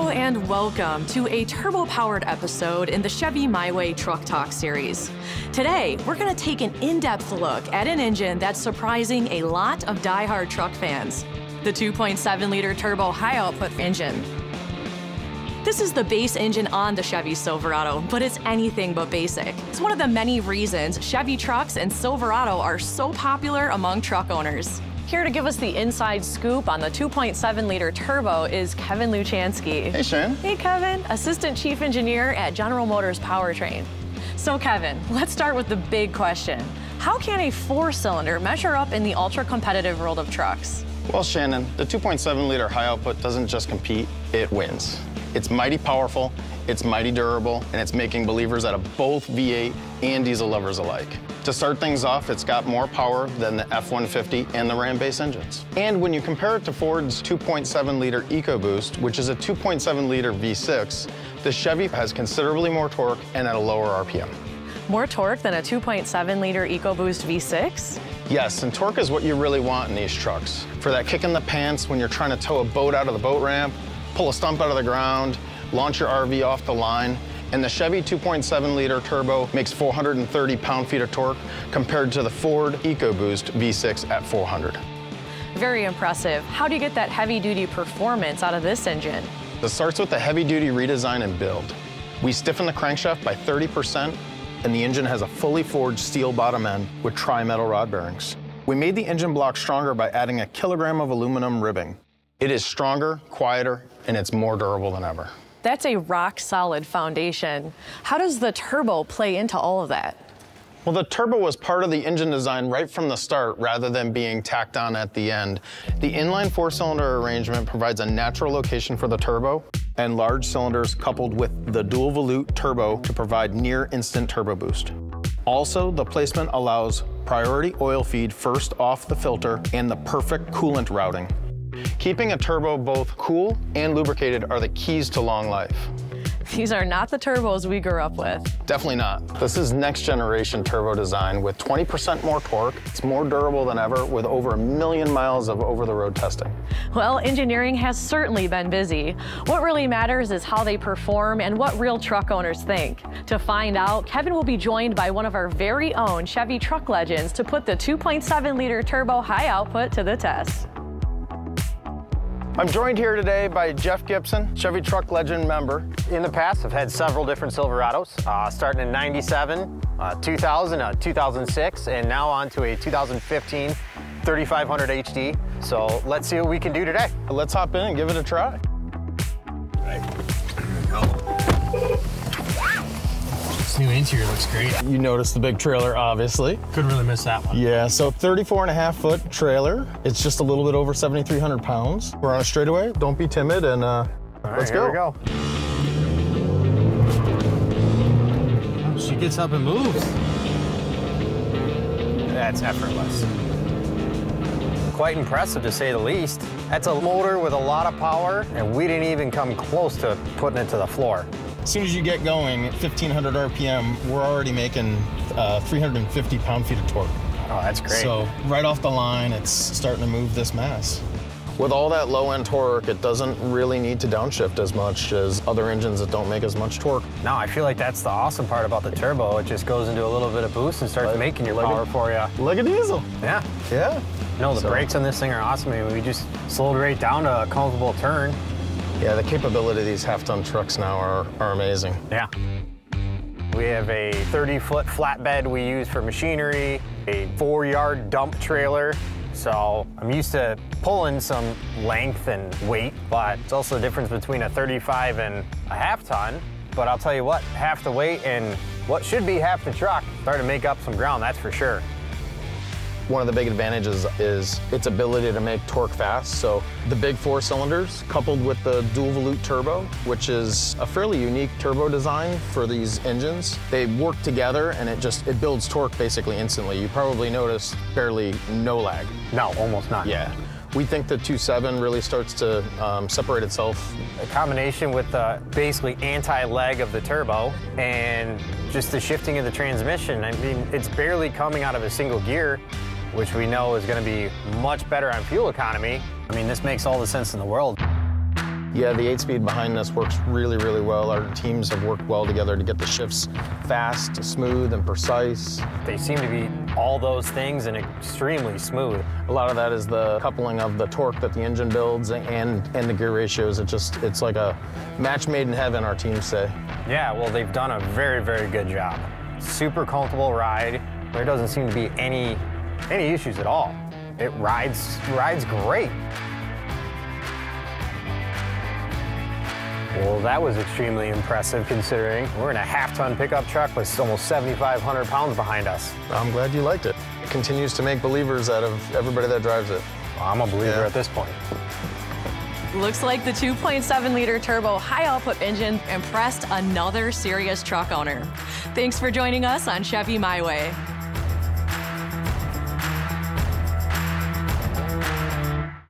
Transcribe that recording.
Hello and welcome to a turbo-powered episode in the Chevy My Way Truck Talk series. Today, we're going to take an in-depth look at an engine that's surprising a lot of die-hard truck fans, the 2.7-liter turbo high-output engine. This is the base engine on the Chevy Silverado, but it's anything but basic. It's one of the many reasons Chevy trucks and Silverado are so popular among truck owners. Here to give us the inside scoop on the 2.7-liter turbo is Kevin Luchansky. Hey, Sharon. Hey, Kevin, Assistant Chief Engineer at General Motors Powertrain. So, Kevin, let's start with the big question. How can a four-cylinder measure up in the ultra-competitive world of trucks? Well, Shannon, the 2.7-liter high output doesn't just compete, it wins. It's mighty powerful, it's mighty durable, and it's making believers out of both V8 and diesel lovers alike. To start things off, it's got more power than the F-150 and the Ram base engines. And when you compare it to Ford's 2.7-liter EcoBoost, which is a 2.7-liter V6, the Chevy has considerably more torque and at a lower RPM. More torque than a 2.7-liter EcoBoost V6? Yes, and torque is what you really want in these trucks. For that kick in the pants when you're trying to tow a boat out of the boat ramp, pull a stump out of the ground, launch your RV off the line, and the Chevy 2.7-liter turbo makes 430 pound-feet of torque compared to the Ford EcoBoost V6 at 400. Very impressive. How do you get that heavy-duty performance out of this engine? It starts with the heavy-duty redesign and build. We stiffen the crankshaft by 30%, and the engine has a fully forged steel bottom end with tri-metal rod bearings. We made the engine block stronger by adding a kilogram of aluminum ribbing. It is stronger, quieter, and it's more durable than ever. That's a rock-solid foundation. How does the turbo play into all of that? Well, the turbo was part of the engine design right from the start rather than being tacked on at the end. The inline four-cylinder arrangement provides a natural location for the turbo and large cylinders coupled with the dual volute turbo to provide near-instant turbo boost. Also, the placement allows priority oil feed first off the filter and the perfect coolant routing. Keeping a turbo both cool and lubricated are the keys to long life. These are not the turbos we grew up with. Definitely not. This is next generation turbo design with 20% more torque. It's more durable than ever with over 1 million miles of over-the-road testing. Well, engineering has certainly been busy. What really matters is how they perform and what real truck owners think. To find out, Kevin will be joined by one of our very own Chevy truck legends to put the 2.7-liter turbo high output to the test. I'm joined here today by Jeff Gibson, Chevy Truck Legend member. In the past, I've had several different Silverados, starting in 97, 2000, 2006, and now on to a 2015 3500 HD. So let's see what we can do today. Let's hop in and give it a try. Right. Here we go. This new interior looks great. You noticed the big trailer, obviously. Couldn't really miss that one. Yeah, so 34.5-foot trailer. It's just a little bit over 7,300 pounds. We're on a straightaway. Don't be timid, and let's go. Here we go. Oh, she gets up and moves. That's effortless. Quite impressive, to say the least. That's a motor with a lot of power, and we didn't even come close to putting it to the floor. As soon as you get going at 1,500 RPM, we're already making 350 pound-feet of torque. Oh, that's great. So right off the line, it's starting to move this mass. With all that low-end torque, it doesn't really need to downshift as much as other engines that don't make as much torque. No, I feel like that's the awesome part about the turbo. It just goes into a little bit of boost and starts making your power for you. Like a diesel. Yeah. Yeah. No, the brakes on this thing are awesome. I mean, we just slowed right down to a comfortable turn. Yeah, the capability of these half-ton trucks now are amazing. Yeah. We have a 30-foot flatbed we use for machinery, a 4-yard dump trailer. So I'm used to pulling some length and weight, but it's also the difference between a 35 and a half-ton. But I'll tell you what, half the weight and what should be half the truck starting to make up some ground, that's for sure. One of the big advantages is its ability to make torque fast. So the big 4 cylinders coupled with the dual volute turbo, which is a fairly unique turbo design for these engines. They work together and it builds torque basically instantly. You probably notice barely no lag. No, almost not. Yeah. We think the 2.7 really starts to separate itself. A combination with the basically anti-lag of the turbo and just the shifting of the transmission. I mean, it's barely coming out of a single gear, which we know is going to be much better on fuel economy. I mean, this makes all the sense in the world. Yeah, the 8-speed behind this works really, really well. Our teams have worked well together to get the shifts fast, smooth, and precise. They seem to be all those things and extremely smooth. A lot of that is the coupling of the torque that the engine builds and the gear ratios. It's like a match made in heaven, our teams say. Yeah, well, they've done a very, very good job. Super comfortable ride. There doesn't seem to be any issues at all. It rides great. Well, that was extremely impressive considering we're in a half-ton pickup truck with almost 7,500 pounds behind us. I'm glad you liked it. It continues to make believers out of everybody that drives it. Well, I'm a believer at this point. Looks like the 2.7-liter turbo high-output engine impressed another serious truck owner. Thanks for joining us on Chevy My Way.